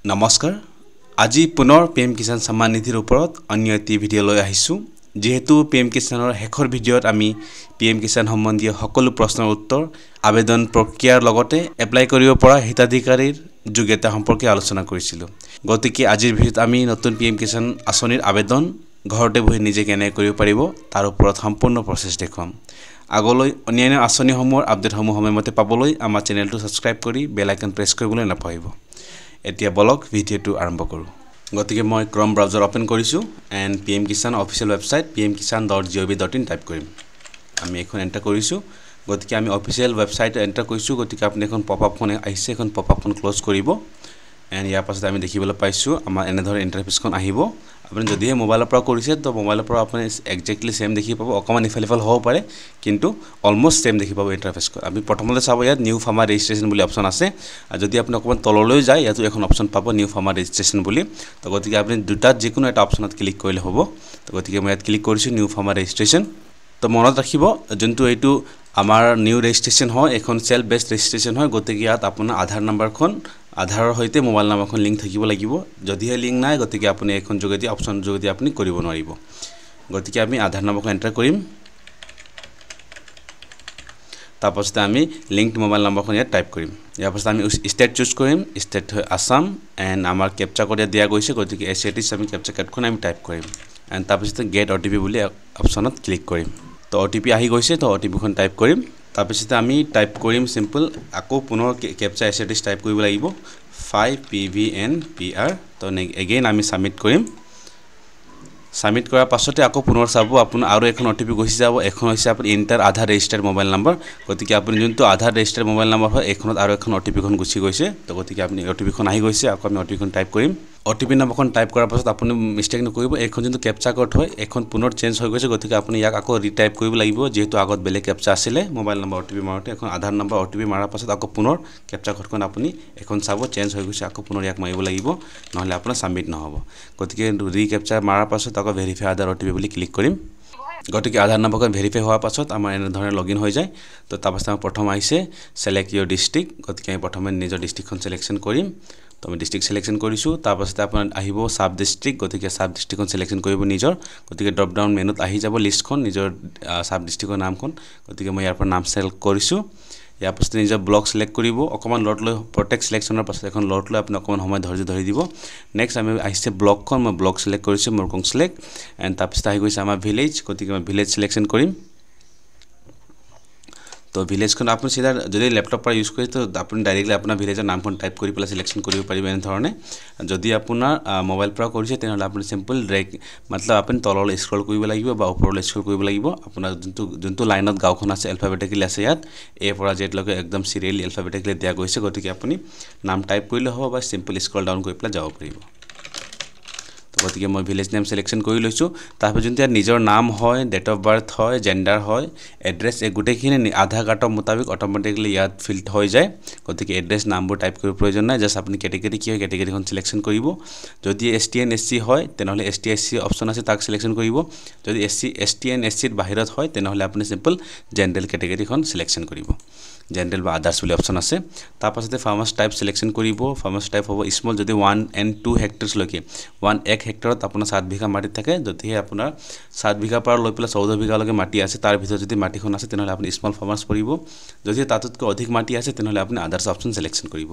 নমস্কাৰ আজি পুনৰ পিএম কিষাণ সন্মান নিধিৰ ওপৰত অন্য এটি ভিডিঅ' লৈ আহিছোঁ যেহেতু পিএম কিষাণৰ শেষৰ ভিডিঅ'ত আমি পিএম কিষাণ সম্বন্ধীয় সকলো প্ৰশ্নৰ উত্তৰ আবেদন প্ৰক্ৰিয়াৰ লগতে এপ্লাই কৰিব পৰা হিতাধিকাৰীৰ যোগ্যতা সম্পৰ্কে আলোচনা কৰিছিলোঁ গতিকে আজিৰ ভিডিঅ'ত আমি নতুন পিএম কিষাণ আঁচনিৰ আবেদন ঘৰতে বহি নিজে কেনে কৰিব পাৰিব তাৰ ওপৰত সম্পূৰ্ণ প্ৰচেছ দেখুৱাম আগলৈ অন্যান্য আঁচনিসমূহৰ আপডেটসমূহ সময়মতে পাবলৈ আমাৰ চেনেলটো ছাবস্ক্ৰাইব কৰি বেল আইকন প্ৰেছ কৰিবলৈ নাপাহৰিব এতিয়া বলক ভিডিঅ'টো আৰম্ভ কৰোঁ গতিকে মই ক্ৰম ব্ৰাউজাৰ ওপেন কৰিছোঁ and PM Kisan official website pmkishan.gov.in type কৰিম আমি এখন এণ্টাৰ কৰিছোঁ গতিকে আমি অফিচিয়েল ৱেবছাইট এণ্টাৰ কৰিছোঁ গতিকে আপুনি এখন পপআপখন আহিছে এখন পপআপখন ক্লোজ কৰিব এণ্ড ইয়াৰ পাছত আমি দেখিবলৈ পাইছোঁ আমাৰ এনেধৰণৰ ইণ্টাৰফেচখন আহিব আপুনি যদিহে মোবাইলৰ পৰা কৰিছে তো মোবাইলৰ পৰা আপুনি একজেক্টলি সেম দেখি পাব অকমান ইফাল হ'ব পাৰে কিন্তু অলমোষ্ট সেম দেখি পাব ইণ্টাৰফেচখন আমি প্ৰথমতে চাব ইয়াত নিউ ফাৰ্মাৰ ৰেজিষ্ট্ৰেশ্যন বুলি অপশ্যন আছে আৰু যদি আপুনি অকমান তললৈ যায় ইয়াতো এখন অপশ্যন পাব নিউ ফাৰ্মাৰ ৰেজিষ্ট্ৰেশ্যন বুলি তো গতিকে আপুনি দুটাত যিকোনো এটা অপশ্যনত ক্লিক কৰিলে হ'ব তো গতিকে মই ইয়াত ক্লিক কৰিছোঁ নিউ ফাৰ্মাৰ ৰেজিষ্ট্ৰেশ্যন তো মনত ৰাখিব যোনটো এইটো আমাৰ নিউ ৰেজিষ্ট্ৰেশ্যন হয় এখন সেল্ফ বেসড ৰেজিষ্ট্ৰেশ্যন হয় গতিকে ইয়াত আপোনাৰ আধাৰ নাম্বাৰখন আধাৰৰ সৈতে মোবাইল নাম্বাৰখন লিংক থাকিব লাগিব যদিহে লিংক নাই গতিকে আপুনি এখন যোগেদি অপশ্যন যোগেদি আপুনি কৰিব নোৱাৰিব গতিকে আমি আধাৰ নাম্বাৰখন এণ্টাৰ কৰিম তাৰপাছত আমি লিংকড মোবাইল নাম্বাৰখন ইয়াত টাইপ কৰিম ইয়াৰ পাছত আমি ষ্টেট চুজ কৰিম ষ্টেট হয় আসাম এণ্ড আমাৰ কেপচা কোড দিয়া গৈছে গতিকে এছএটিছ আমি কেপচা কোডখন আমি টাইপ কৰিম এণ্ড তাৰপিছত গেট অটিপি বুলি অপশ্যনত ক্লিক কৰিম তো অটিপি আহি গৈছে তো অটিপিখন টাইপ কৰিম তাৰপিছত আমি টাইপ কৰিম সিম্পল আকৌ পুনৰ কেপচা এছএটিছ টাইপ কৰিব লাগিব 5PVNPR তো এগেইন আমি সাবমিট কৰিম সাবমিট কৰাৰ পাছতে আকৌ পুনৰ চাব আপোনাৰ আৰু এখন অটিপি গৈছে যাব এখন হৈছে আপুনি ইন্টাৰ আধাৰ ৰেজিষ্টাৰ্ড মোবাইল নাম্বাৰ গতিকে আপুনি যোনটো আধাৰ ৰেজিষ্টাৰ্ড মোবাইল নাম্বাৰ হয় এখনত আৰু এখন অটিপিখন গুছি গৈছে তো গতিকে আপুনি অটিপিখন আহি গৈছে আকৌ আমি অটিপিখন টাইপ কৰিম অটিপি নাম্বাৰখন টাইপ কৰাৰ পাছত আপুনি মিষ্টেক নকৰিব এখন যোনটো কেপচা কোড হয় এখন পুনৰ চেঞ্জ হৈ গৈছে গতিকে আপুনি ইয়াক আকৌ ৰিটাইপ কৰিব লাগিব যেহেতু আগত বেলেগ কেপচা আছিলে মোবাইল নাম্বাৰ অটিপি মাৰোতে এখন আধাৰ নাম্বাৰ অটিপি মাৰাৰ পাছত আকৌ পুনৰ কেপচা কোডখন আপুনি এখন চাব চেঞ্জ হৈ গৈছে আকৌ পুনৰ ইয়াক মাৰিব লাগিব নহলে আপোনাৰ সাবমিট নহব গতিকে ৰিকেপচা মাৰাৰ পাছত আকৌ ভেৰিফাই আধাৰ অটিপি বুলি ক্লিক কৰিম গতিকে আধাৰ নাম্বাৰখন ভেৰিফাই হোৱাৰ পাছত আমাৰ এনে ধৰণে লগইন হৈ যায় তো তাৰপাছত আমাৰ প্ৰথম আহিছে সিলেক্ট ইউৰ ডিস্ট্ৰিক্ট গতিকে আমি প্ৰথমে নিজৰ ডিস্ট্ৰিক্টখন সিলেকশন কৰিম তো আমি ডিস্ট্ৰিক্ট সিলেকশন কৰিছোঁ তাৰপাছত আপোনাৰ আহিব সাব ডিস্ট্ৰিক্ট গতিকে সাব ডিস্ট্ৰিক্টখন সিলেকশন কৰিব নিজৰ গতিকে ড্ৰপ ডাউন মেনুত আহি যাব লিষ্টখন নিজৰ সাব ডিস্ট্ৰিক্টৰ নামখন গতিকে মই ইয়াৰ পৰা নাম সিলেক্ট কৰিছোঁ ইয়াৰ পাছত নিজৰ ব্লক সিলেক্ট কৰিব অকমান লট লৈ প্ৰটেক্ট সিলেকশনৰ পাছত এখন লট লৈ আপুনি অকমান সময় ধৰি দিব নেক্সট আমি আহিছে ব্লকখন মই ব্লক সিলেক্ট কৰিছোঁ মোৰকং সিলেক্ট এণ্ড তাৰপিছত আহি গৈছে আমাৰ ভিলেজ গতিকে মই ভিলেজ সিলেকশন কৰিম তো ভিলেজখন আপুনি সিধা যদি ল্যাপটপ পৰা ইউজ কৰি তো আপুনি ডাইৰেক্টলি আপোনাৰ ভিলেজৰ নামখন টাইপ কৰি পেলাই সিলেকশন কৰিব পাৰিব এনে ধৰণে যদি আপোনাৰ মোবাইল পৰা কৰিছে তেনেহলে আপুনি সিম্পল ড্ৰেগ मतलब আপুনি তললৈ স্ক্ৰল কৰিব লাগিব বা ওপৰলৈ স্ক্ৰল কৰিব লাগিব আপোনাৰ যোনটো লাইনত গাঁওখন আছে এলফাবেটিক্যালি আছে ইয়াত এ পৰা জেড লৈকে একদম সিৰিয়ালি এলফাবেটিক্যালি দিয়া গৈছে গতিকে আপুনি নাম টাইপ কৰিলে হ'ব বা সিম্পল স্ক্ৰল ডাউন কৰি পেলাই যাব পাৰিব গতিকে মই ভিলেজ নেম সিলেকশন কৰি লৈছো তাৰপিছত যোনটো নিজৰ নাম হয় ডেট অফ বাৰ্থ হয় জেন্ডাৰ হয় এড্ৰেছ এই গুটেখিনি আধাৰ কাৰ্ডৰ মুতাবিক অটোমেটিক্যালি ইয়াত ফিল্ড হৈ যায় গতিকে এড্ৰেছ নামবোৰ টাইপ কৰিব প্ৰয়োজন নাই জাস্ট আপুনি ক্যাটেগৰি কি হয় ক্যাটেগৰিখন সিলেকশন কৰিব যদি STN SC হয় তেনেহলে ST SC অপচন আছে তাক সিলেকশন কৰিব যদি STN SC ৰ বাহিৰত হয় তেনেহলে আপুনি সিম্পল জেনাৰেল ক্যাটেগৰিখন সিলেকশন কৰিব জেনাৰেল বা আদাৰ্স বুলি অপচন আছে তাৰ পাছতে ফাৰ্মাৰ্স টাইপ সিলেকশন কৰিব ফাৰ্মাৰ্স টাইপ হ'ব স্মল যদি 1 and 2 হেক্টৰছ লৈকে 1 হেক্টৰত আপোনাৰ 7 বিঘা মাটি থাকে যদিহে আপোনাৰ 7 বিঘা পৰা লৈ পেলাই 14 বিঘা লৈকে মাটি আছে তাৰ ভিতৰত যদি মাটিখন আছে তেনেহলে আপুনি স্মল ফাৰ্মাৰ্স কৰিব যদি তাতকৈ অধিক মাটি আছে তেনেহলে আপুনি আদাৰ্স অপচন সিলেকশন কৰিব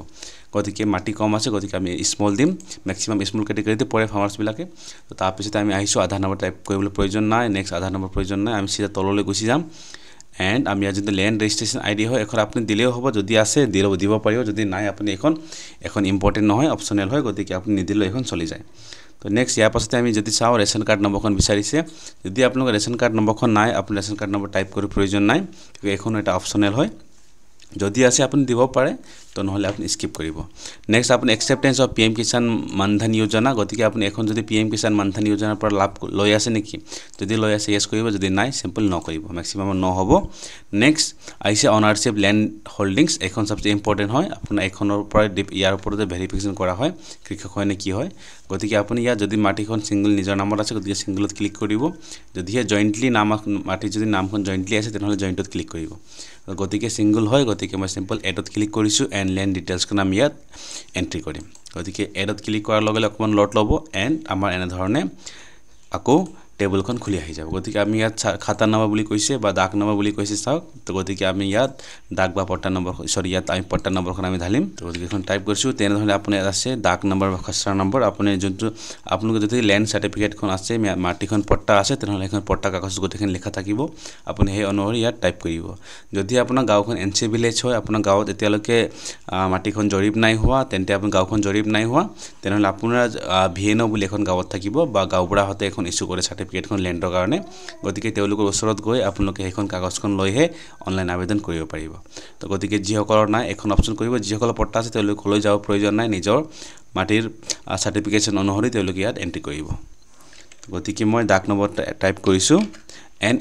গতিকে মাটি কম আছে গতিকে আমি স্মল দিম ম্যাক্সিমাম স্মল ক্যাটেগৰিতে পৰে ফাৰ্মাৰ্স বিলাকে তো তাৰ পিছত আমি আহিছো আধাৰ নম্বৰ টাইপ কৰিবলৈ প্ৰয়োজন নাই নেক্সট আধাৰ নম্বৰ প্ৰয়োজন নাই আমি সিধা তললৈ গুচি যাম এন্ড আমি আজি ল্যান্ড ৰেজিষ্ট্ৰেচন আইডি হয় এখন আপুনি দিলেও হ'ব যদি আছে দিব পাৰিব যদি নাই আপুনি এখন ইম্পৰ্টেন্ট নহয় অপচনেল হয় গতিকে আপুনি নিদিলে এখন চলি যায় তো নেক্সট ইয়াৰ পাছতে আমি যদি চাও ৰেশন কাৰ্ড নম্বৰখন বিচাৰিছে যদি আপোনালোকৰ ৰেশন কাৰ্ড নম্বৰখন নাই আপুনি ৰেশন কাৰ্ড নম্বৰ টাইপ কৰিব প্ৰয়োজন নাই কিয় এখন এটা অপচনেল হয় যদি আছে আপুনি দিব পাৰে তো নহলে আপুনি স্কিপ কৰিব নেক্সট আপুনি একসেপ্টেন্স অফ পিএম কিষাণ মানধন যোজনা গতিকে আপুনি এখন যদি পিএম কিষাণ মানধন যোজনাৰ পৰা লাভ লৈ আছে নেকি যদি লৈ আছে ইয়েস কৰিব যদি নাই সিম্পল ন কৰিব ম্যাক্সিমাম ন হ'ব নেক্সট আইছে অনাৰশিপ ল্যান্ড হোল্ডিংস এখন সবচেয়ে ইম্পৰ্টেন্ট হয় আপোনাৰ এখনৰ পৰা ইয়াৰ ওপৰতে ভেৰিফিকেশন কৰা হয় কৃষক হয় নে কি হয় গতিকে আপুনি ইয়াত যদি মাটিখন সিঙ্গল নিজৰ নামত আছে গতিকে সিঙ্গলত ক্লিক কৰিব যদিহে জয়েন্টলি নাম মাটি যদি নামখন জয়েন্টলি আছে তেনেহলে জয়েন্টত ক্লিক কৰিব গতিকে সিঙ্গল হয় গতিকে মই সিম্পল এডত ক্লিক কৰিছো এন্ড ল্যান্ড ডিটেইলছ খন আমি ইয়াত এন্ট্ৰি কৰিম গতিকে এডত ক্লিক কৰাৰ লগে লগে অকমান লট ল'ব এণ্ড আমাৰ এনে ধৰণে আকৌ টেবুলখন খুলি আহি যাব গতিকে আমি ইয়াত খাতা নম্বৰ বুলি কৈছে বা দাগ নম্বৰ বুলি কৈছে চাওক তো গতিকে আমি ইয়াত দাগ বা পট্টা নম্বৰ সৰি ইয়াত আমি পট্টা নম্বৰখন আমি ঢালিম তো গতিকে এখন টাইপ কৰিছো তেনে ধৰণে আপুনি আছে দাগ নম্বৰ বা খসৰা নম্বৰ আপুনি যোনটো আপোনালোকৰ যদি ল্যান্ড সাৰ্টিফিকেটখন আছে মাটিখন পট্টা আছে তেনেহলে এখন পট্টা কাগজ গোটেইখন লেখা থাকিব আপুনি সেই অনুসৰি ইয়াত টাইপ কৰিব যদি আপোনাৰ গাঁওখন এনসি ভিলেজ হয় আপোনাৰ গাঁৱত এতিয়ালৈকে মাটিখন জৰিপ নাই হোৱা তেন্তে আপোনাৰ গাঁওখন জৰিপ নাই হোৱা তেনেহলে আপোনাৰ ভিএনও বুলি এখন গাঁৱত থাকিব বা গাঁওবুঢ়া হতে এখন ইস্যু কৰে সাৰ্টিফিকেটখন ল্যান্ডৰ কাৰণে গতিকে তেওঁলোকৰ ওচৰত গৈ আপোনালোকে সেইখন কাগজখন লৈহে অনলাইন আবেদন কৰিব পাৰিব তো গতিকে যিসকলৰ নাই এখন অপচন কৰিব যিসকলৰ পট্টা আছে তেওঁলোক লৈ যাব প্ৰয়োজন নাই নিজৰ মাটিৰ সাৰ্টিফিকেটন অনুসৰি তেওঁলোক ইয়াত এন্ট্ৰি কৰিব গতিকে মই দাগ নম্বৰ টাইপ কৰিছো এণ্ড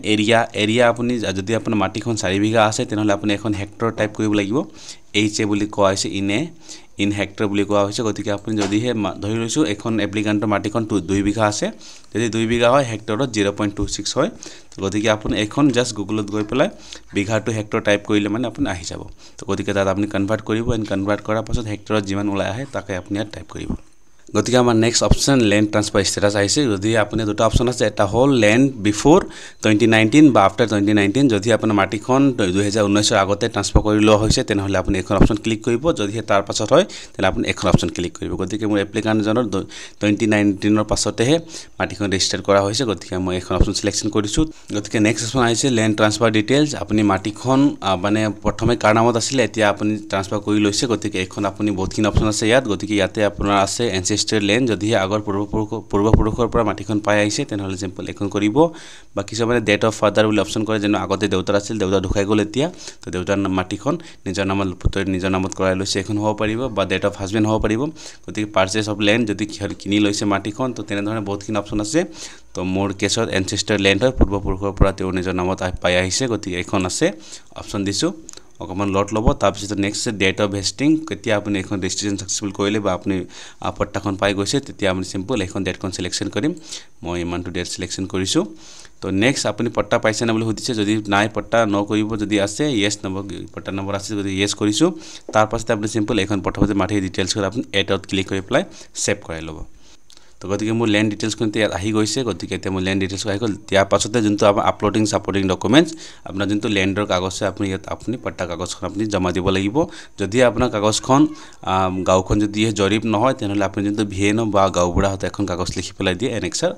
এৰিয়া আপুনি যদি আপোনাৰ মাটিখন 4 বিঘা আছে তেনেহলে আপুনি এখন হেক্টৰ টাইপ কৰিব লাগিব এইচ বুলি কোৱা হৈছে ইন হেক্টৰ বুলি কোৱা হৈছে গতিকে আপুনি যদি হে ধৰি লৈছো এখন এপ্লিকেন্টৰ মাটিখন 2 বিঘা আছে যদি 2 বিঘা হয় হেক্টৰত 0.26 হয় গতিকে আপুনি এখন জাস্ট গুগলত গৈ পেলাই বিঘা টু হেক্টৰ টাইপ কৰিলে মানে আপুনি আহি যাব তো গতিকে তাত আপুনি কনভাৰ্ট কৰিব এণ্ড কনভাৰ্ট কৰাৰ পাছত হেক্টৰত যিমান ওলাই আহে তাকে আপুনি ইয়াত টাইপ কৰিব গতিকে আমাৰ নেক্সট অপচন ল্যান্ড ট্ৰান্সফাৰ ষ্টেটাস আহিছে যদি আপুনি দুটা অপচন আছে এটা হল ল্যান্ড বিফোৰ 2019 বা আফটাৰ 2019 যদি আপোনাৰ মাটিখন 2019 ৰ আগতে ট্ৰান্সফাৰ কৰি লোৱা হৈছে তেনেহলে আপুনি এখন অপচন ক্লিক কৰিব যদি তাৰ পাছত হয় তেনে আপুনি এখন অপচন ক্লিক কৰিব গতিকে মোৰ এপ্লিকেন্ট জনৰ 2019 ৰ পাছতেহে মাটিখন ৰেজিষ্টাৰ কৰা হৈছে গতিকে মই এখন অপচন সিলেকশন কৰিছো গতিকে নেক্সট অপচন আহিছে ল্যান্ড ট্ৰান্সফাৰ ডিটেইলছ আপুনি মাটিখন মানে প্ৰথমে কাৰ নামত আছিল এতিয়া আপুনি ট্ৰান্সফাৰ কৰি লৈছে গতিকে এখন আপুনি বহুতখিনি অপচন আছে ইয়াত গতিকে ইয়াতে আপোনাৰ আছে এনসেস্টৰ ল্যান্ড যদি আগৰ পূৰ্বপুৰুষৰ পৰা মাটিখন পাই আহিছে তেনেহলে সিম্পল এখন কৰিব বা কিছুমানে ডেট অফ ফাদাৰ বুলি অপচন কৰে যেন আগতে দেউতাৰ আছিল দেউতা ঢুকাই গল এতিয়া তো দেউতাৰ মাটিখন নিজৰ নামত কৰাই লৈছে এখন হ'ব পাৰিব বা ডেট অফ হাজবেণ্ড হ'ব পাৰিব গতিকে পাৰচেজ অফ ল্যান্ড যদি কিনি লৈছে মাটিখন তো তেনে ধৰণে বহুতখিনি অপচন আছে তো মোৰ কেছত এনসেস্টৰ ল্যান্ড হয় পূৰ্বপুৰুষৰ পৰা তেওঁ নিজৰ নামত পাই আহিছে গতিকে এখন আছে অপচন দিছো অকমান লট লব তাৰ পিছত নেক্সট ডেট অফ ভেস্টিং কেতিয়া আপুনি এখন ৰেজিষ্ট্ৰেচন সাকসেসফুল কৰিলে বা আপুনি পট্টাখন পাই গৈছে তেতিয়া আমি সিম্পল এখন ডেটখন সিলেকশন কৰিম মই ইমানটো ডেট সিলেকশন কৰিছো তো নেক্সট আপুনি পট্টা পাইছে না বুলি সুধিছে যদি নাই পট্টা ন কৰিব যদি আছে ইয়েস নম্বৰ পট্টা নম্বৰ আছে যদি ইয়েস কৰিছো তাৰ পাছত আপুনি সিম্পল এখন প্ৰথমতে মাটিৰ ডিটেইলছ কৰি আপুনি এডত ক্লিক কৰি প্লাই সেভ কৰাই ল'ব তো গতিকে মোৰ ল্যান্ড ডিটেইলছ কোনতে আহি গৈছে গতিকে এতিয়া মোৰ ল্যান্ড ডিটেইলছ আহি গল তাৰ পাছতে যোনটো আপলোডিং সাপোৰ্টিং ডকুমেন্টস আপোনাৰ যোনটো ল্যান্ডৰ কাগজ আছে আপুনি ইয়াত আপুনি পট্টা কাগজখন আপুনি জমা দিব লাগিব যদি আপোনাৰ কাগজখন গাঁওখন যদি জৰিপ নহয় তেনেহলে আপুনি যোনটো ভিএনও বা গাঁওবুঢ়া হতে এখন কাগজ লিখি পেলাই দিয়ে এনেক্সাৰ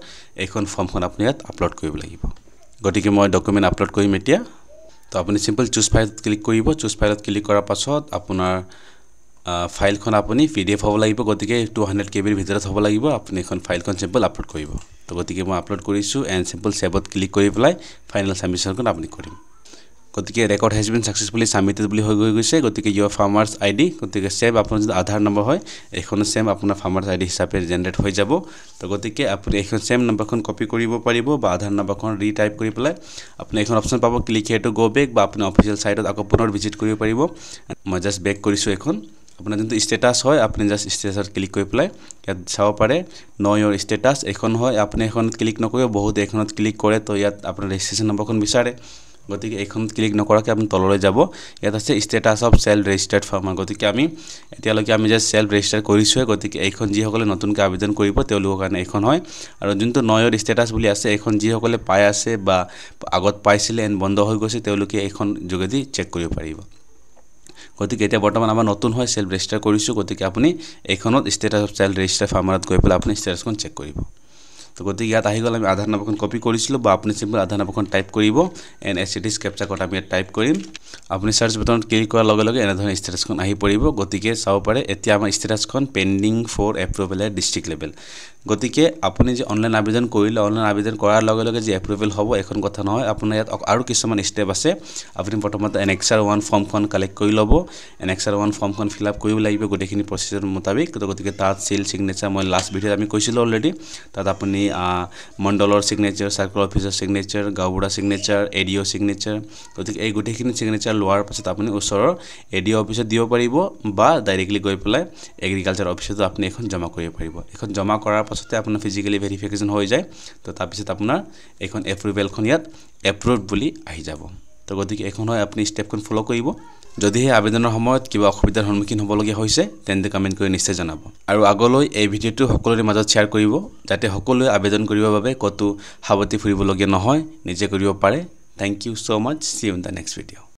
এখন ফৰ্মখন আপুনি ইয়াত আপলোড কৰিব লাগিব গতিকে মই ডকুমেন্ট আপলোড কৰিম এতিয়া তো আপুনি সিম্পল চুজ ফাইলত ক্লিক কৰিব চুজ ফাইলত ক্লিক কৰাৰ পাছত আপোনাৰ ফাইলখন আপুনি পিডিএফ হ'ব লাগিব গতিকে 200 কেবিৰ ভিতৰত হ'ব লাগিব আপুনি এখন ফাইলখন সিম্পল আপলোড কৰিব তো গতিকে মই আপলোড কৰিছো এণ্ড সিম্পল সেভত ক্লিক কৰি পেলাই ফাইনাল সাবমিশনখন আপুনি কৰিম গতিকে record has been successfully submitted বুলি হৈ গৈছে গতিকে ইয়োৰ ফাৰ্মাৰ্স আইডি গতিকে সেভ আপোনাৰ যদি আধাৰ নম্বৰ হয় এখন সেম আপোনাৰ ফাৰ্মাৰ্স আইডি হিচাপে জেনাৰেট হৈ যাব তো গতিকে আপুনি এখন সেম নম্বৰখন কপি কৰিব পাৰিব বা আধাৰ নম্বৰখন ৰিটাইপ কৰি পেলাই আপুনি এখন অপচন পাব click here to go back বা আপুনি অফিচিয়েল সাইটত আকৌ পুনৰ ভিজিট কৰিব পাৰিব মই জাস্ট বেক কৰিছো এখন আপোনাৰ যোনটো ষ্টেটাস হয় আপুনি জাস্ট ষ্টেটাসত ক্লিক কৰি পেলাই ইয়াত চাব পাৰে নো ইয়োৰ ষ্টেটাস এখন হয় আপুনি এখনত ক্লিক নকৰিব বহুত এখনত ক্লিক কৰে তো ইয়াত আপোনাৰ ৰেজিষ্ট্ৰেচন নম্বৰখন বিচাৰে গতিকে এখনত ক্লিক নকৰাকৈ আপুনি তললৈ যাব ইয়াত আছে ষ্টেটাস অফ সেলফ ৰেজিস্টাৰ্ড ফাৰ্মাৰ গতিকে আমি এতিয়ালৈকে আমি জাস্ট সেলফ ৰেজিস্টাৰ কৰিছো গতিকে এইখন যি সকলে নতুনকৈ আবেদন কৰিব তেওঁলোকৰ কাৰণে এখন হয় আৰু যোনটো নো ইয়োৰ ষ্টেটাস বুলি আছে এখন যি সকলে পাই আছে বা আগত পাইছিলে এন বন্ধ হৈ গৈছে তেওঁলোকে এইখন যোগেদি চেক কৰিব পাৰিব গতিকে এতিয়া বৰ্তমান আমাৰ নতুন হয় সেলফ ৰেজিস্টাৰ কৰিছো গতিকে আপুনি এইখনত ষ্টেটাস অফ সেলফ ৰেজিস্টাৰ ফাৰ্মাৰত গৈ পেলাই আপুনি ষ্টেটাসখন চেক কৰিব তো গতিকে ইয়াত আহি গল আমি আধাৰ নম্বৰখন কপি কৰিছিলো বা আপুনি সিম্পল আধাৰ নম্বৰখন টাইপ কৰিব এণ্ড এসটিস ক্যাপচা কোড আমি টাইপ কৰিম আপুনি সাৰ্চ বাটনত ক্লিক কৰাৰ লগে লগে এনে ধৰণৰ ষ্টেটাসখন আহি পৰিব গতিকে চাব পাৰে এতিয়া আমাৰ ষ্টেটাসখন pending for approval at district level গতিকে আপুনি যে অনলাইন আবেদন কৰিলে অনলাইন আবেদন কৰাৰ লগে লগে যে এপ্ৰুভেল হ'ব এখন কথা নহয় আপোনাৰ ইয়াত আৰু কিছুমান ষ্টেপ আছে আপুনি প্ৰথমতে এনএক্সআৰ 1 ফৰ্মখন কালেক্ট কৰি ল'ব এনএক্সআৰ 1 ফৰ্মখন ফিল আপ কৰিব লাগিব গোটেইখিনি প্ৰসেছৰ মুতাবিক গতিকে তাত সিল সিগনেচাৰ মই লাষ্ট ভিডিঅ'ত আমি কৈছিলো অলৰেডি তাত আপুনি মণ্ডলৰ সিগনেচাৰ সাৰ্কেল অফিচাৰ সিগনেচাৰ গাঁওবুঢ়া সিগনেচাৰ এডিও সিগনেচাৰ গতিকে এই গোটেইখিনি সিগনেচাৰ লোৱাৰ পাছত আপুনি ওচৰৰ এডিও অফিচত দিব পাৰিব বা ডাইৰেক্টলি গৈ পেলাই এগ্ৰিকালচাৰ অফিচত আপুনি এখন জমা কৰিব পাৰিব এখন জমা কৰাৰ পাছতে আপোনাৰ ফিজিক্যালি ভেৰিফিকেশন হৈ যায় তো তাৰ পিছত আপোনাৰ এখন এপ্ৰুভেলখন ইয়াত এপ্ৰুভড বুলি আহি যাব তো গতিকে এখন হয় আপুনি স্টেপখন ফলো কৰিব যদিহে আবেদনৰ সময়ত কিবা অসুবিধাৰ সন্মুখীন হ'বলগীয়া হৈছে তেন্তে কমেণ্ট কৰি নিশ্চয় জনাব আৰু আগলৈ এই ভিডিঅ'টো সকলোৰে মাজত শ্বেয়াৰ কৰিব যাতে সকলোৱে আবেদন কৰিবৰ বাবে কতো হাবতি ফুৰিবলগীয়া নহয় নিজে কৰিব পাৰে thank you so much see you in the next video'